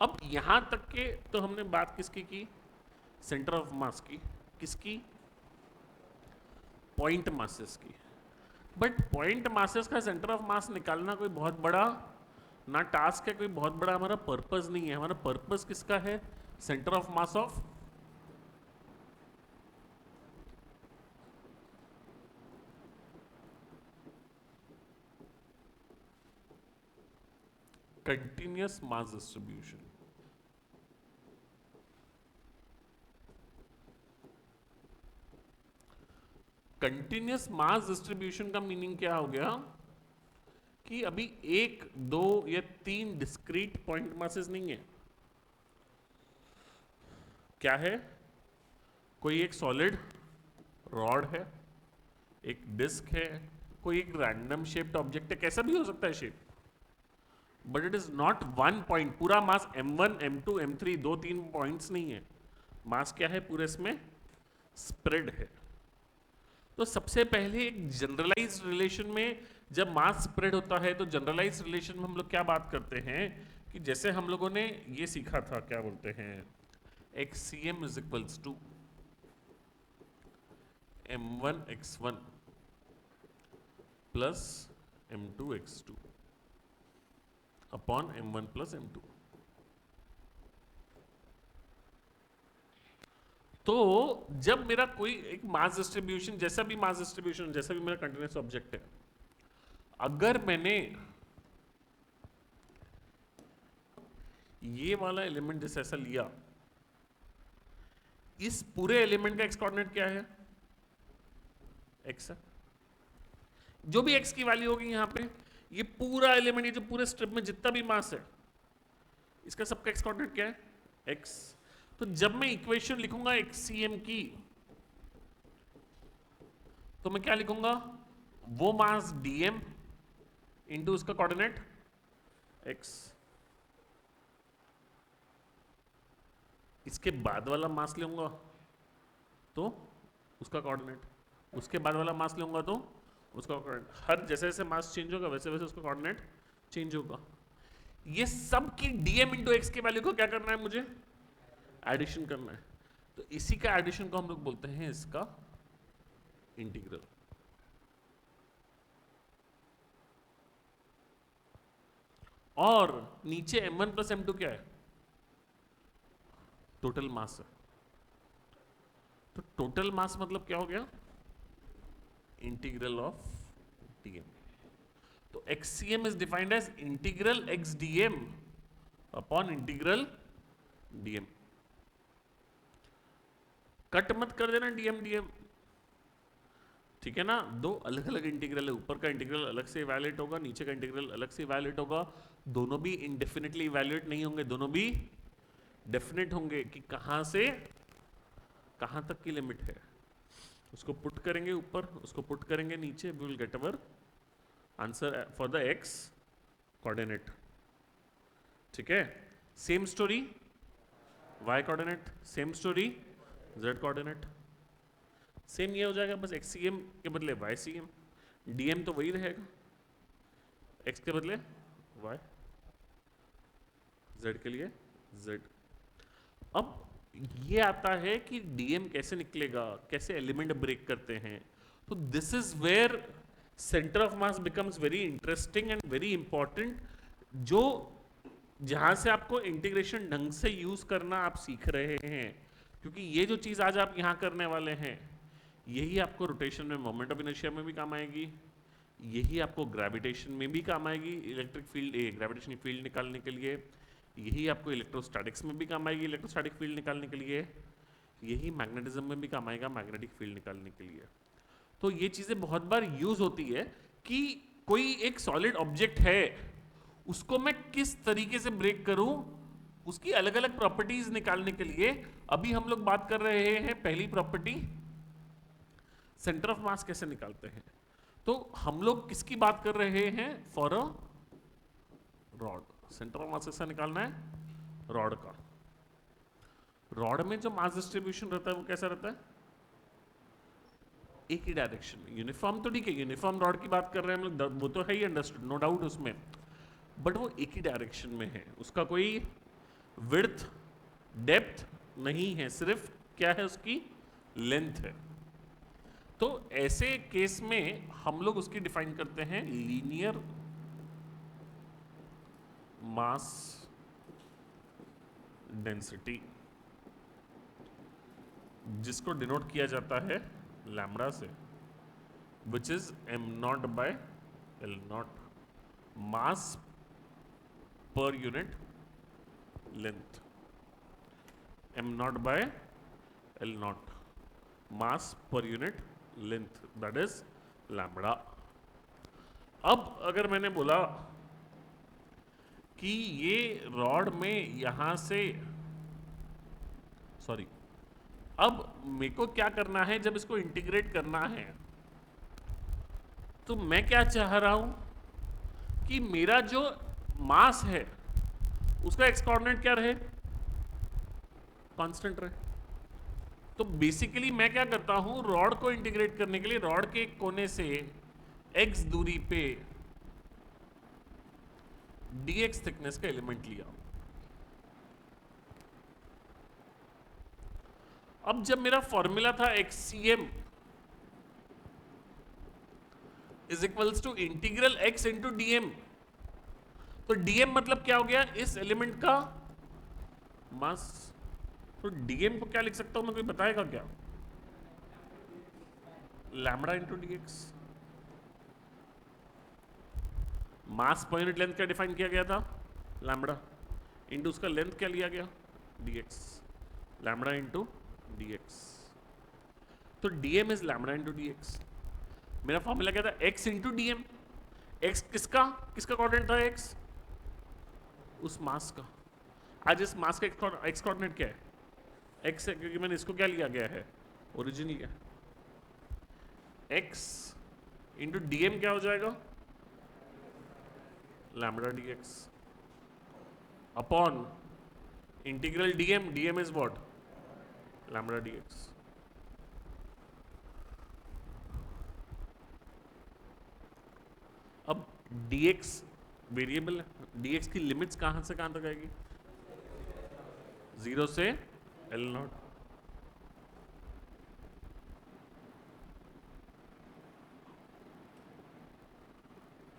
अब यहां तक के तो हमने बात किसकी की, सेंटर ऑफ मास की, किसकी, पॉइंट मासेस की. बट पॉइंट मासेस का सेंटर ऑफ मास निकालना कोई बहुत बड़ा ना टास्क है, कोई बहुत बड़ा हमारा पर्पस नहीं है. हमारा पर्पस किसका है, centre of mass of continuous mass distribution. Continuous mass distribution का मीनिंग क्या हो गया कि अभी 1, 2 या 3 डिस्क्रीट पॉइंट मासेस नहीं है. क्या है, कोई एक सॉलिड रॉड है, एक डिस्क है, कोई एक रैंडम शेप्ड ऑब्जेक्ट है, कैसा भी हो सकता है shape, but it is not one point. पूरा मास m1 m2 m3 2-3 पॉइंट्स नहीं है. मास क्या है, पूरे इसमें स्प्रेड है. तो सबसे पहले एक जनरलाइज्ड रिलेशन में जब मास स्प्रेड होता है तो जनरलाइज्ड रिलेशन में हम लोग क्या बात करते हैं कि जैसे हम लोगों ने ये सीखा था, क्या बोलते हैं, xcm is equals to m1 x1 plus m2 x2 upon m1 plus m2. तो जब मेरा कोई एक मास डिस्ट्रीब्यूशन, जैसा भी मास डिस्ट्रीब्यूशन, जैसा भी मेरा कंटिन्यूअस ऑब्जेक्ट है, अगर मैंने ये वाला एलिमेंट जैसे ऐसा लिया, इस पूरे एलिमेंट का एक्स कोऑर्डिनेट क्या है? एक्स है। जो भी एक्स की वैल्यू होगी यहां पे, ये पूरा एलिमेंट, ये जो पूरे स्ट्रिप में जितना भी मास है, इसका सबका एक्स कोऑर्डिनेट क्या है? एक्स। तो जब मैं इक्वेशन लिखूंगा एक्ससीएम की, तो मैं क्या लिखूंगा? वो मास डीएम इंटू उसका कोऑर्डिनेट एक्स। इसके बाद वाला मास लूंगा तो उसका कोऑर्डिनेट, उसके बाद वाला मास लूंगा तो उसका कोऑर्डिनेट। हर जैसे जैसे मास चेंज होगा वैसे वैसे उसका कोऑर्डिनेट चेंज होगा। ये सब की डीएम इंटू एक्स के वैल्यू को क्या करना है? मुझे एडिशन करना है। तो इसी का एडिशन को हम लोग बोलते हैं इसका इंटीग्रल। और नीचे m1 प्लस m2 क्या है? टोटल मास है। तो टोटल मास मतलब क्या हो गया? Integral of d m. तो x c m is defined as integral x d m upon integral d m. Cut मत कर देना डीएम डीएम, ठीक है ना? दो अलग अलग इंटीग्रल है, ऊपर का इंटीग्रल अलग से इवैल्यूएट होगा, नीचे का इंटीग्रल अलग से इवैल्यूएट होगा। दोनों भी इंडेफिनिटली इवैल्यूएट नहीं होंगे, दोनों भी डेफिनेट होंगे कि कहां से कहां तक की लिमिट है। उसको पुट करेंगे ऊपर, उसको पुट करेंगे नीचे, we will get our answer for the x coordinate. ठीक है? Same story y coordinate, same story z coordinate, same ये हो जाएगा, बस एक्ससीएम के बदले वाईसीएम, डीएम तो वही रहेगा, एक्स के बदले वाई, जेड के लिए जेड। अब ये आता है कि डीएम कैसे निकलेगा, कैसे एलिमेंट ब्रेक करते हैं। तो this is where centre of mass becomes very interesting and very important, जो जहां से आपको इंटीग्रेशन ढंग से यूज करना आप सीख रहे हैं। क्योंकि ये जो चीज आज आप यहां करने वाले हैं, यही आपको रोटेशन में, मोमेंट ऑफ इनर्शिया में भी काम आएगी, यही आपको ग्रेविटेशन में भी काम आएगी, इलेक्ट्रिक फील्ड ग्रेविटेशनल फील्ड निकालने के लिए, यही आपको इलेक्ट्रोस्टैटिक्स में भी काम आएगी, इलेक्ट्रोस्टैटिक फील्ड निकालने के लिए, यही मैग्नेटिज्म में भी काम आएगा, मैग्नेटिक फील्ड निकालने के लिए। तो ये चीज़ें बहुत बार यूज होती है कि कोई एक सॉलिड ऑब्जेक्ट है, उसको मैं किस तरीके से ब्रेक करूं, उसकी अलग अलग प्रॉपर्टीज निकालने के लिए। अभी हम लोग बात कर रहे हैं पहली प्रॉपर्टी, सेंटर ऑफ मास कैसे निकालते हैं। तो हम लोग किसकी बात कर रहे हैं? For a rod, centre of मास कैसे निकालना है? रॉड का। रॉड में जो मास डिस्ट्रीब्यूशन रहता है वो कैसा रहता है? एक ही डायरेक्शन में, यूनिफॉर्म तो ठीक है, यूनिफॉर्म रॉड की बात कर रहे हैं हम लोग, वो तो है ही अंडरस्टूड, नो डाउट उसमें, बट वो एक ही डायरेक्शन में है, उसका कोई विड्थ डेप्थ नहीं है, सिर्फ क्या है? उसकी लेंथ है। तो ऐसे केस में हम लोग उसकी डिफाइन करते हैं लीनियर मास डेंसिटी, जिसको डिनोट किया जाता है लैम्बडा से, which is am not by L not, mass per unit length, am not by L not, mass per unit length, that is lambda. अब अगर मैंने बोला कि ये रॉड में यहां से, सॉरी, अब मेरे को क्या करना है जब इसको इंटीग्रेट करना है, तो मैं क्या चाह रहा हूं कि मेरा जो मास है उसका एक्स कोऑर्डिनेट क्या रहे? कांस्टेंट रहे। तो बेसिकली मैं क्या करता हूं, रॉड को इंटीग्रेट करने के लिए रॉड के एक कोने से एक्स दूरी पे dx थिकनेस का एलिमेंट लिया। अब जब मेरा फॉर्मूला था x c m is equals to integral x into d m, तो डीएम मतलब क्या हो गया? इस एलिमेंट का मास। तो डीएम को क्या लिख सकता हूं मैं, कोई बताएगा क्या? Lambda into dx. मास पर यूनिट लेंथ क्या डिफाइन किया गया था, लैम्बडा, इंटू उसका लेंथ क्या लिया गया, dx, लैम्बडा इंटू dx। तो dm is lambda into dx। मेरा फॉर्मूला क्या था, x इंटू dm। x किसका किसका कोऑर्डिनेट था, x उस मास का। आज इस मास का x कोऑर्डिनेट क्या है, x है, क्योंकि मैंने इसको क्या लिया गया है, ओरिजिन लिया। x इंटू dm क्या हो जाएगा, lambda dx upon integral dm, dm is what, lambda dx। अब dx वेरिएबल है, dx की लिमिट्स कहां से कहां तक आएगी, 0 से L नॉट।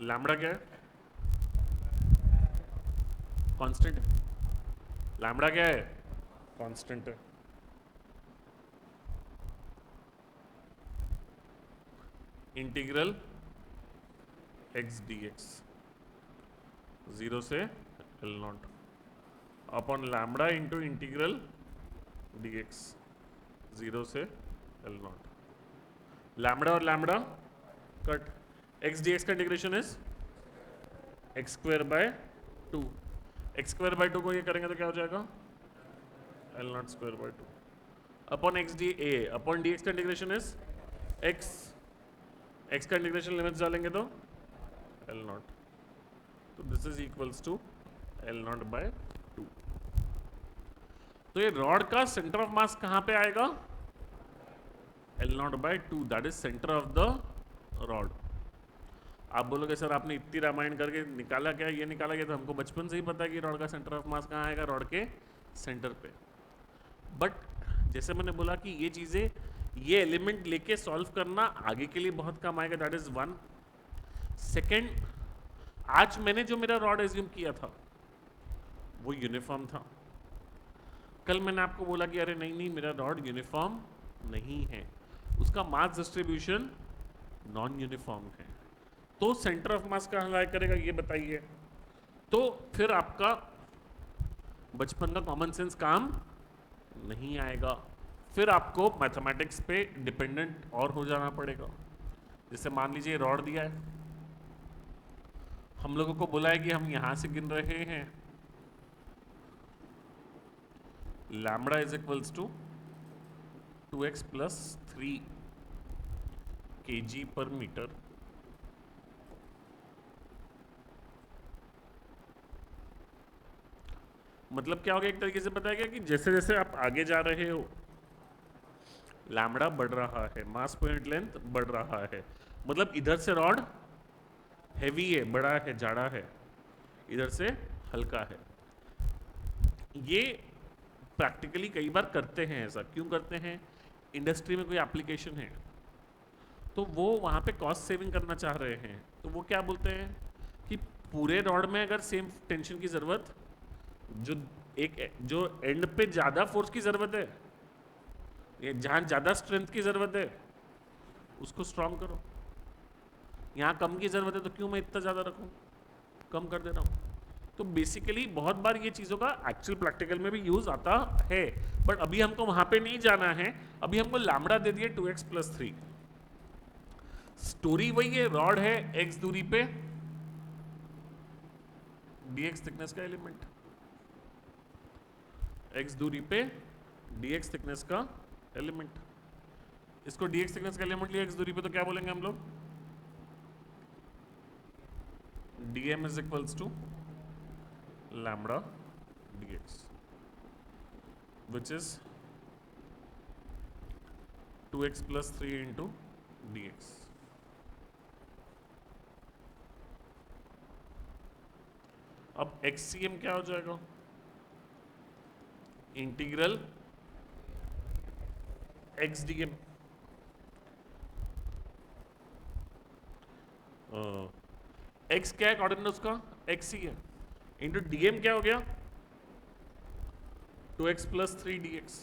लैम्बडा क्या है, कांस्टेंट है। लैम्बडा क्या है, कांस्टेंट है। इंटीग्रल x dx 0 से L nought upon lambda into integral dx 0 से L नॉट। लैम्बडा और लैम्बडा कट, x dx का integration is x square by 2। X square by 2 को ये करेंगे तो क्या हो जाएगा, L nought square by 2 upon x d a upon d x का इंटीग्रेशन इज एक्स, एक्स का इंटीग्रेशन लिमिट्स डालेंगे तो L नॉट, तो this is equals to L nought by 2। तो ये रॉड का सेंटर ऑफ मास कहां पे आएगा, L nought by 2, that is centre of the rod. आप बोलोगे सर आपने इतनी रामायण करके निकाला क्या, ये निकाला गया, तो हमको बचपन से ही पता है कि रॉड का सेंटर ऑफ मास कहाँ आएगा, रॉड के सेंटर पे। बट जैसे मैंने बोला कि ये चीज़ें, ये एलिमेंट लेके सॉल्व करना आगे के लिए बहुत काम आएगा, दैट इज वन। सेकेंड, आज मैंने जो मेरा रॉड एज्यूम किया था वो यूनिफॉर्म था। कल मैंने आपको बोला कि अरे नहीं नहीं मेरा रॉड यूनिफॉर्म नहीं है, उसका मास डिस्ट्रीब्यूशन नॉन यूनिफॉर्म है, तो सेंटर ऑफ मास कहाँ लाई करेगा ये बताइए। तो फिर आपका बचपन का कॉमन सेंस काम नहीं आएगा, फिर आपको मैथमेटिक्स पे डिपेंडेंट और हो जाना पड़ेगा। जैसे मान लीजिए रॉड दिया है, हम लोगों को बोला है कि हम यहां से गिन रहे हैं, lambda is equals to 2x plus 3 kg पर मीटर। मतलब क्या होगा, एक तरीके से बताया गया कि जैसे जैसे आप आगे जा रहे हो लैम्बडा बढ़ रहा है, मास पर यूनिट लेंथ बढ़ रहा है, मतलब इधर से रॉड हैवी है, बड़ा है, जाड़ा है, इधर से हल्का है। ये प्रैक्टिकली कई बार करते हैं, ऐसा क्यों करते हैं, इंडस्ट्री में कोई एप्लीकेशन है तो वो वहाँ पे कॉस्ट सेविंग करना चाह रहे हैं, तो वो क्या बोलते हैं कि पूरे रॉड में अगर सेम टेंशन की ज़रूरत, जो एक जो एंड पे ज़्यादा फोर्स की ज़रूरत है, ये जहाँ ज़्यादा स्ट्रेंथ की ज़रूरत है उसको स्ट्रॉन्ग करो, यहाँ कम की ज़रूरत है तो क्यों मैं इतना ज़्यादा रखूँ, कम कर दे रहा हूँ। तो बेसिकली बहुत बार ये चीज़ों का एक्चुअल प्रैक्टिकल में भी यूज़ आता है, बट अभी हमको वहाँ पे नहीं जाना है। अभी हमको लैम्बडा दे दिए 2x प्लस 3, स्टोरी वही है, रॉड है x दूरी पे, dx थिकनेस का एलिमेंट, x दूरी पे dx थिकनेस का एलिमेंट, इसको dx थिकनेस का एलिमेंट लिया x दूरी पे, तो क्या बोलेंगे हम लोग, dm is equals to lambda dx which is 2x plus 3 into dx। अब xcm क्या हो जाएगा, इंटीग्रल x dm, x क्या है कोऑर्डिनेट उसका, x ही है, इंटू dm क्या हो गया 2x plus 3 dx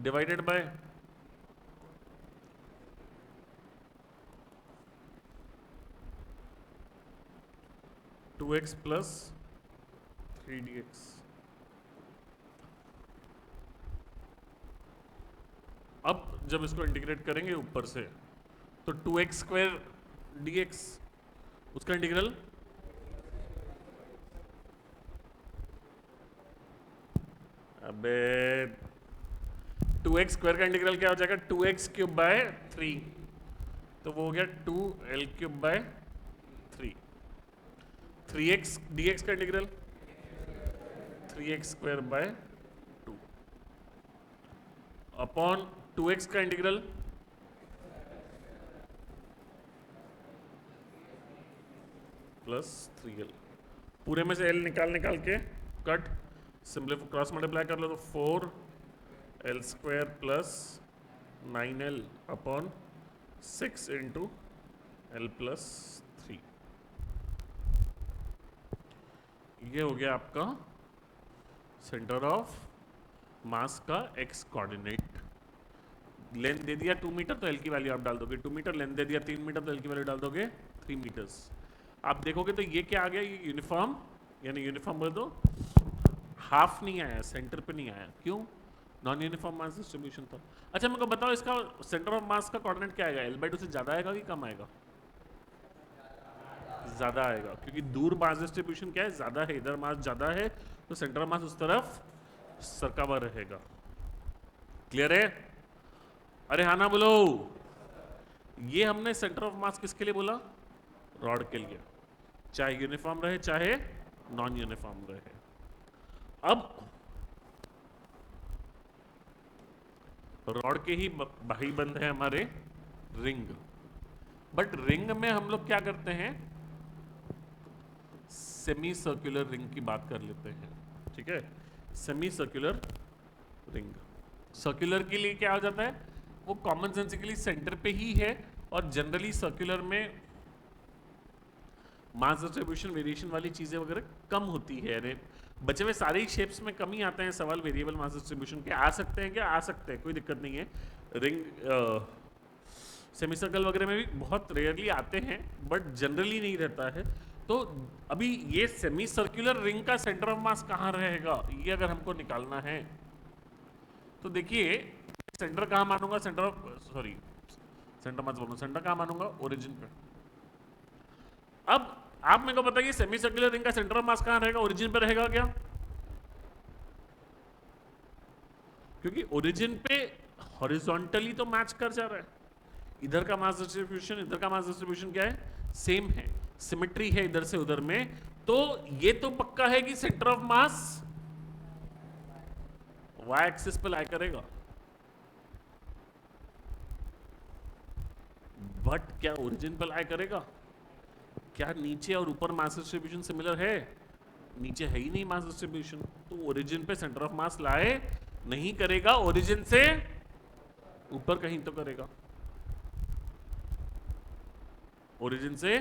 divided by 2x plus 3dx। अब जब इसको इंटीग्रेट करेंगे ऊपर से तो 2x स्क्वायर dx, उसका इंटीग्रल अबे 2x स्क्वायर का इंटीग्रल क्या हो जाएगा 2x क्यूब बाय 3, तो वो हो गया 2l cube by 3। 3x dx का integral 3x square by 2 upon 2x का इंटीग्रल प्लस 3l। पूरे में से l निकाल के कट, सिंपलीफाई क्रॉस मल्टीप्लाई कर लो तो 4l square plus 9l upon 6 into l plus 3। ये हो गया आपका सेंटर ऑफ मास का x कोऑर्डिनेट। लेंथ दे दिया 2 मीटर तो l की वैल्यू आप डाल दोगे 2 मीटर, लेंथ दे दिया 3 मीटर तो l की वैल्यू डाल दोगे 3 मीटर्स। आप देखोगे तो ये क्या आ गया, ये यूनिफॉर्म, यानी यूनिफॉर्म बोल दो, हाफ नहीं आया, सेंटर पे नहीं आया। क्यों? नॉन यूनिफॉर्म मास डिस्ट्रीब्यूशन था। अच्छा मेरे को बताओ इसका सेंटर ऑफ मास का कोऑर्डिनेट क्या आएगा, l/2 से ज्यादा आएगा कि कम आएगा? ज्यादा आएगा, क्योंकि दूर मास डिस्ट्रीब्यूशन क्या है, ज्यादा है, इधर मास ज्यादा है तो सेंटर ऑफ मास उस तरफ सरका हुआ रहेगा। क्लियर है? अरे हाँ ना बोलो। ये हमने सेंटर ऑफ मास किसके लिए बोला? रॉड के लिए, चाहे यूनिफॉर्म रहे चाहे नॉन यूनिफॉर्म रहे। अब रॉड के ही भाई बंद है हमारे रिंग, बट रिंग में हम लोग क्या करते हैं, सेमी सर्कुलर रिंग की बात कर लेते हैं। ठीक है, सेमी सर्कुलर रिंग। सर्कुलर के लिए क्या हो जाता है, वो कॉमन सेंसिकली सेंटर पे ही है और जनरली सर्कुलर में मास डिस्ट्रीब्यूशन वेरिएशन वाली चीजें वगैरह कम होती है। अरे बचे हुए सारे ही शेप्स में कम ही आते हैं सवाल वेरिएबल मास डिस्ट्रीब्यूशन के। आ सकते हैं क्या? आ सकते हैं, कोई दिक्कत नहीं है। रिंग सेमी सर्कल वगैरह में भी बहुत रेयरली आते हैं, बट जनरली नहीं रहता है। तो अभी ये सेमी सर्कुलर रिंग का सेंटर ऑफ मास कहाँ रहेगा, ये अगर हमको निकालना है तो देखिए सेंटर कहाँ मानूंगा, सेंटर ऑफ सॉरी सेंटर मत बोलूं, सेंटर कहाँ मानूंगा, ओरिजिन पे। अब आप मेरे को बताइए सेमी सर्कुलर रिंग का सेंटर ऑफ मास कहाँ रहेगा, ओरिजिन पे रहेगा क्या? क्योंकि ओरिजिन पे हॉरिजॉन्टली तो मैच कर जा रहा है, इधर का मास डिस्ट्रीब्यूशन इधर का मास डिस्ट्रीब्यूशन क्या है, सेम है, सिमेट्री है इधर से उधर में। तो ये तो पक्का है कि centre of mass y axis पे लाई करेगा, बट क्या ओरिजिन पे लाई करेगा? क्या नीचे और ऊपर मास डिस्ट्रीब्यूशन सिमिलर है? नीचे है ही नहीं मास डिस्ट्रीब्यूशन, तो ओरिजिन पे सेंटर ऑफ मास लाए नहीं करेगा, ओरिजिन से ऊपर कहीं तो करेगा, ओरिजिन से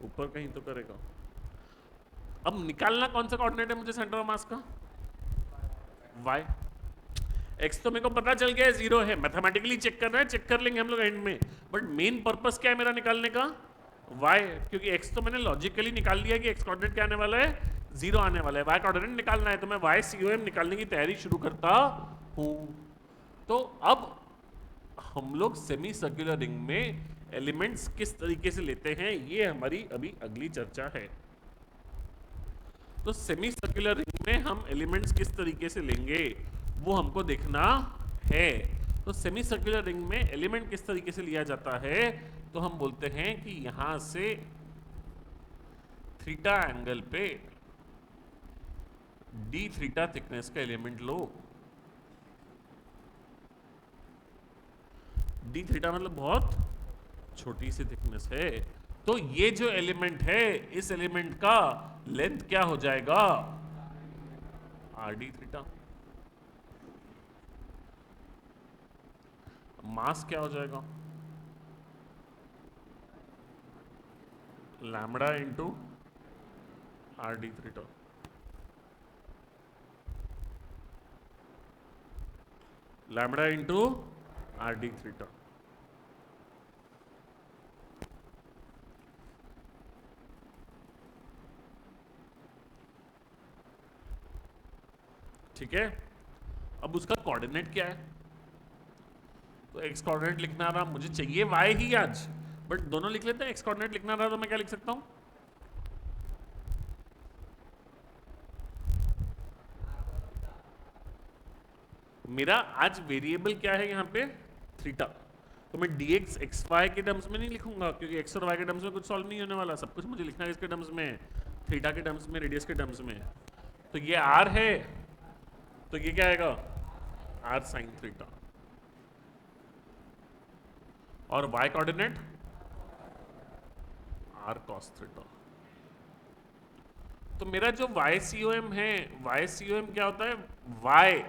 ऊपर कहीं तो करेगा। अब निकालना कौन सा कोऑर्डिनेट है मुझे सेंटर ऑफ मास का? y। x तो मेरे को पता चल गया है 0 है, मैथमेटिकली चेक करना है, चेक कर लेंगे हम लोग एंड में, बट मेन पर्पस क्या है मेरा निकालने का? y, क्योंकि x तो मैंने लॉजिकली निकाल लिया कि x कोऑर्डिनेट क्या आने वाला है, 0 आने वाला है। y कोऑर्डिनेट निकालना है तो मैं y COM निकालने की तैयारी शुरू करता हूं। तो अब हम लोग सेमी सर्कुलर रिंग में एलिमेंट्स किस तरीके से लेते हैं, ये हमारी अभी अगली चर्चा है। तो सेमी सर्कुलर रिंग में हम एलिमेंट्स किस तरीके से लेंगे वो हमको देखना है। तो सेमी सर्कुलर रिंग में एलिमेंट किस तरीके से लिया जाता है, तो हम बोलते हैं कि यहां से थीटा एंगल पे डी थीटा थिकनेस का एलिमेंट लो। डी थीटा मतलब बहुत छोटी सी थिकनेस है, तो ये जो एलिमेंट है इस एलिमेंट का लेंथ क्या हो जाएगा, आर डी थीटा। मास क्या हो जाएगा, lambda into R D theta. Lambda into R D theta. ठीक है, अब उसका कोऑर्डिनेट क्या है? तो एक्स कोऑर्डिनेट लिखना रहा, मुझे चाहिए वाई ही आज, बट दोनों लिख लेते हैं। एक्स कोऑर्डिनेट लिखना रहा तो मैं क्या लिख सकता हूं? मेरा आज वेरिएबल क्या है यहाँ पे? थीटा। तो मैं dx एक्स वाई के टर्म्स में नहीं लिखूंगा, क्योंकि एक्स और वाई के टर्म्स में कुछ सॉल्व नहीं होने वाला। सब कुछ मुझे लिखना है इसके टर्म्स में, थीटा के टर्म्स में, रेडियस के टर्म्स में। तो ये r है, तो ये क्या आएगा? r sine theta. और y coordinate r cos theta. तो मेरा जो YCOM है, YCOM क्या होता है? y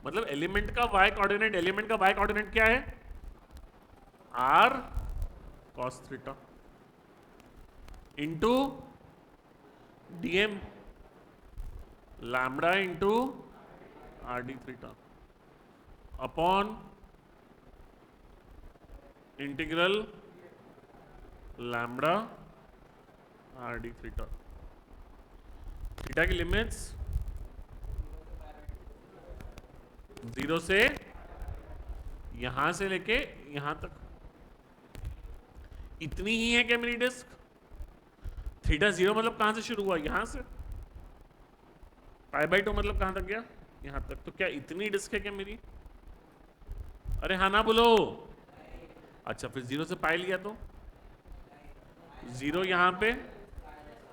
मतलब एलिमेंट का y कोऑर्डिनेट, एलिमेंट का y कोऑर्डिनेट क्या है? r cos theta into dm lambda into R D theta upon integral lambda R D theta. Theta की लिमिट्स 0 से यहां से लेके यहां तक। इतनी ही है क्या मेरी डिस्क? थीटा 0 मतलब कहां से शुरू हुआ? यहां से। पाई बाई 2 मतलब कहां तक गया? यहां तक। तो क्या इतनी डिस्क है क्या मेरी? अरे हाँ ना बोलो। अच्छा, फिर 0 से पाई लिया तो 0 यहां पे,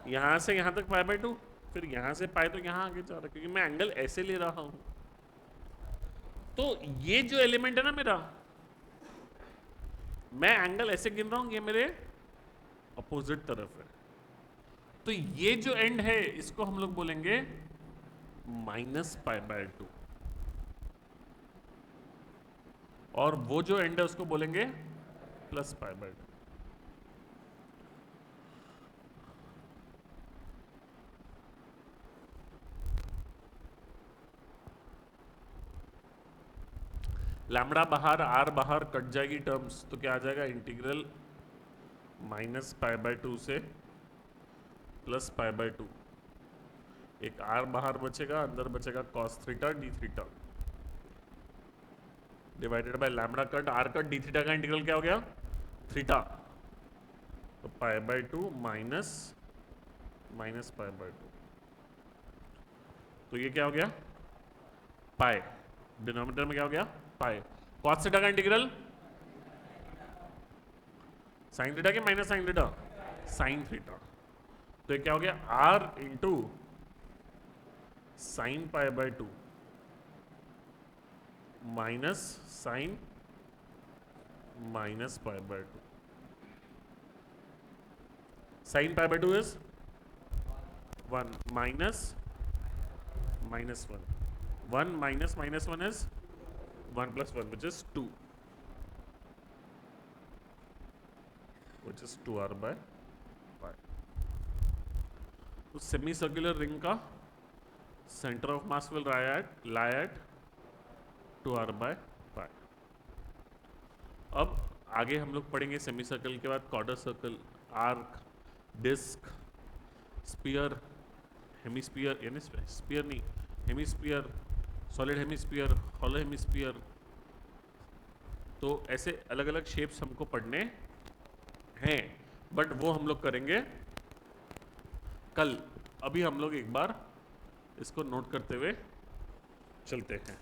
यहां से यहां तक पाई बाई 2, फिर यहां से पाई तो यहां आगे जा रहा है, क्योंकि मैं एंगल ऐसे ले रहा हूं। तो ये जो एलिमेंट है ना मेरा, मैं एंगल ऐसे गिन रहा हूं, ये मेरे अपोजिट तरफ है। तो ये जो एंड है इसको हम लोग बोलेंगे माइनस पाई बाय 2, और वो जो एंड है उसको बोलेंगे प्लस पाई बाय 2। लैम्बडा बाहर, आर बाहर, कट जाएगी टर्म्स, तो क्या आ जाएगा? इंटीग्रल माइनस पाई बाय 2 से प्लस पाई बाय 2। एक आर बाहर बचेगा, अंदर बचेगा cos theta d theta divided by lambda cut r cut d theta का इंटीग्रल क्या हो गया? थीटा। तो pi by 2 minus minus pi by 2, तो ये क्या हो गया? पाई। डिनोमिनेटर में क्या हो गया? पाई। कॉस थीटा का इंटीग्रल साइन थीटा के minus sine theta? Sine theta. तो ये क्या हो गया? R into sine pi by 2 minus sine minus pi by 2। Sine pi by 2 is 1 minus minus 1, 1 minus minus 1 is 1 plus 1, which is 2, which is 2r by pi. तो semi circular ring का centre of mass will lie at 2r by pi. अब आगे हम लोग पढ़ेंगे semi circle के बाद quarter circle, arc, disc, sphere, hemisphere, यानी स्पीयर नहीं, hemisphere, solid hemisphere, hollow hemisphere. तो ऐसे अलग अलग शेप्स हमको पढ़ने हैं, बट वो हम लोग करेंगे कल। अभी हम लोग एक बार इसको नोट करते हुए चलते हैं।